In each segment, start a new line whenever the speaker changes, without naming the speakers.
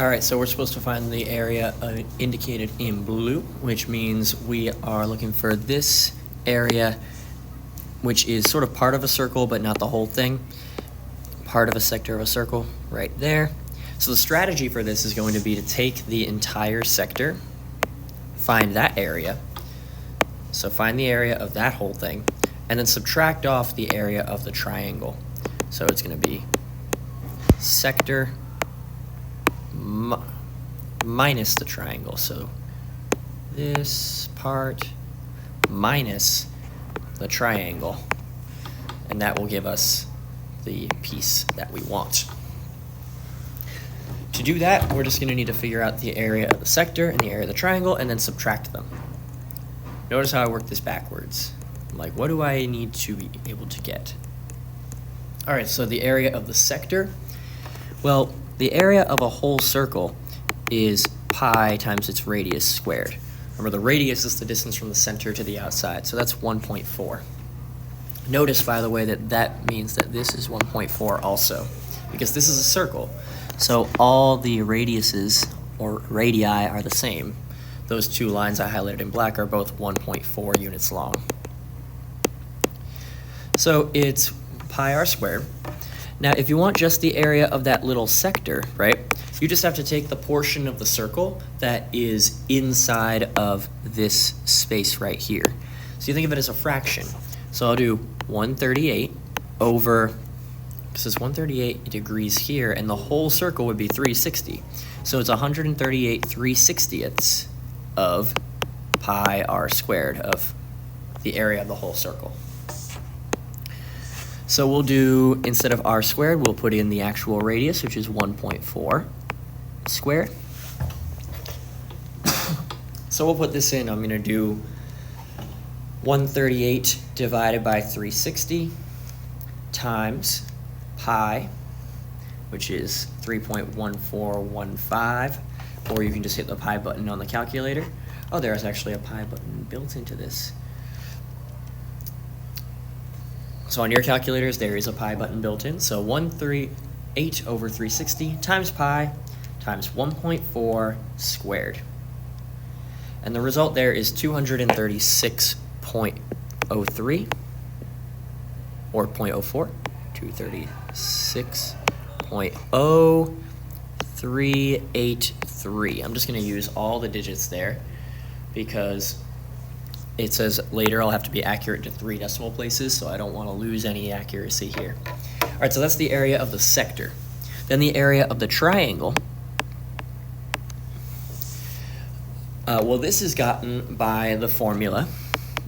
All right, so we're supposed to find the area indicated in blue, which means we are looking for this area, which is sort of part of a circle, but not the whole thing. Part of a sector of a circle right there. So the strategy for this is going to be to take the entire sector, find that area, so find the area of that whole thing, and then subtract off the area of the triangle. So it's going to be sector minus the triangle. So this part minus the triangle, and that will give us the piece that we want. To do that, we're just going to need to figure out the area of the sector and the area of the triangle and then subtract them. Notice how I work this backwards. Like, what do I need to be able to get? All right, so the area of the sector, well, the area of a whole circle is pi times its radius squared. Remember, the radius is the distance from the center to the outside, so that's 1.4. Notice, by the way, that that means that this is 1.4 also, because this is a circle. So all the radiuses, or radii, are the same. Those two lines I highlighted in black are both 1.4 units long. So it's pi r squared. Now, if you want just the area of that little sector, right, you just have to take the portion of the circle that is inside of this space right here. So you think of it as a fraction. So I'll do 138 over, this is 138 degrees here, and the whole circle would be 360. So it's 138 3/60ths of pi r squared, of the area of the whole circle. So we'll do, instead of r squared, we'll put in the actual radius, which is 1.4 squared. So we'll put this in. I'm going to do 138 divided by 360 times pi, which is 3.1415, or you can just hit the pi button on the calculator. Oh, there's actually a pi button built into this. So on your calculators, there is a pi button built in. So 138 over 360 times pi times 1.4 squared. And the result there is 236.03, or 0.04, 236.0383. I'm just going to use all the digits there because it says later I'll have to be accurate to 3 decimal places, so I don't want to lose any accuracy here. All right, so that's the area of the sector. Then the area of the triangle. Well, this is gotten by the formula,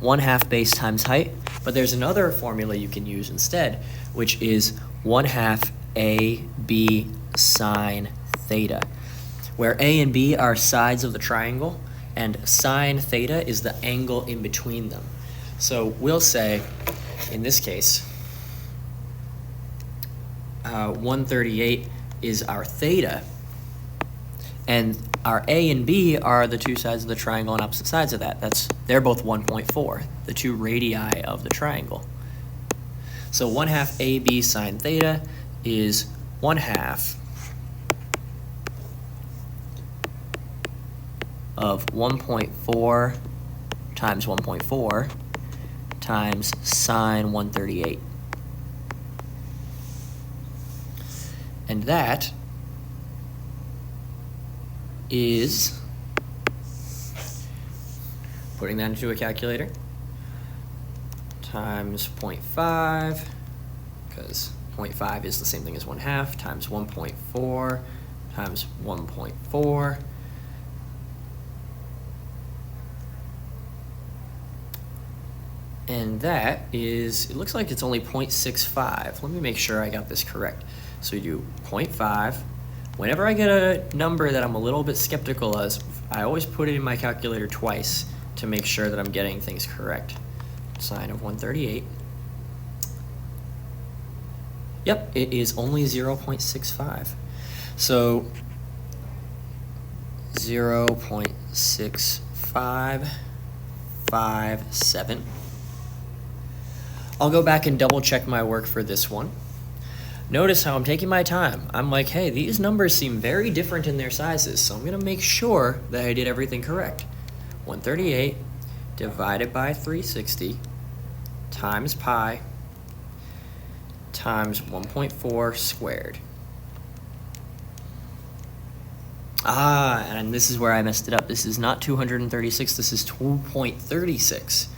1/2 base times height, but there's another formula you can use instead, which is 1/2 AB sine theta, where A and B are sides of the triangle, and sine theta is the angle in between them. So we'll say, in this case, 138 is our theta, and our A and B are the two sides of the triangle on opposite sides of that. They're both 1.4, the two radii of the triangle. So 1/2 AB sine theta is 1/2 of 1.4 times 1.4 times sine 138. And that is, putting that into a calculator, times 0.5, because 0.5 is the same thing as 1/2, times 1.4 times 1.4. And that is, it looks like it's only 0.65. Let me make sure I got this correct. So you do 0.5. Whenever I get a number that I'm a little bit skeptical of, I always put it in my calculator twice to make sure that I'm getting things correct. Sine of 138. Yep, it is only 0.65. So 0.6557. I'll go back and double check my work for this one. Notice how I'm taking my time. I'm like, hey, these numbers seem very different in their sizes, so I'm gonna make sure that I did everything correct. 138 divided by 360 times pi times 1.4 squared. And this is where I messed it up. This is not 236, this is 2.36.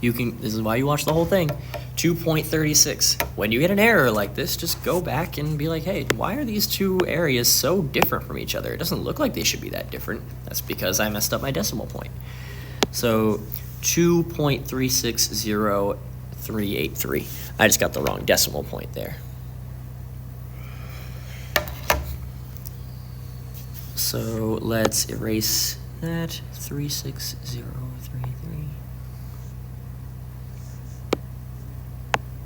This is why you watch the whole thing. 2.36. When you get an error like this, just go back and be like, hey, why are these two areas so different from each other? It doesn't look like they should be that different. That's because I messed up my decimal point. So 2.360383. I just got the wrong decimal point there. So let's erase that. 36033.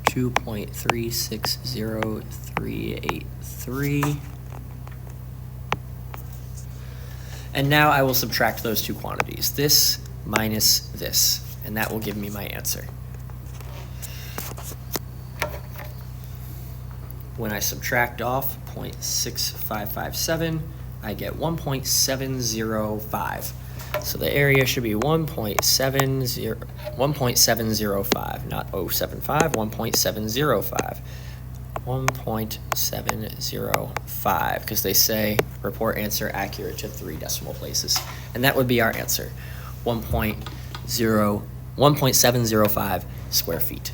2.360383. And now I will subtract those two quantities, this minus this, and that will give me my answer. When I subtract off 0.6557, I get 1.705. So the area should be 1.705, not 075, 1.705. 1.705, because they say report answer accurate to 3 decimal places. And that would be our answer, 1.705 square feet.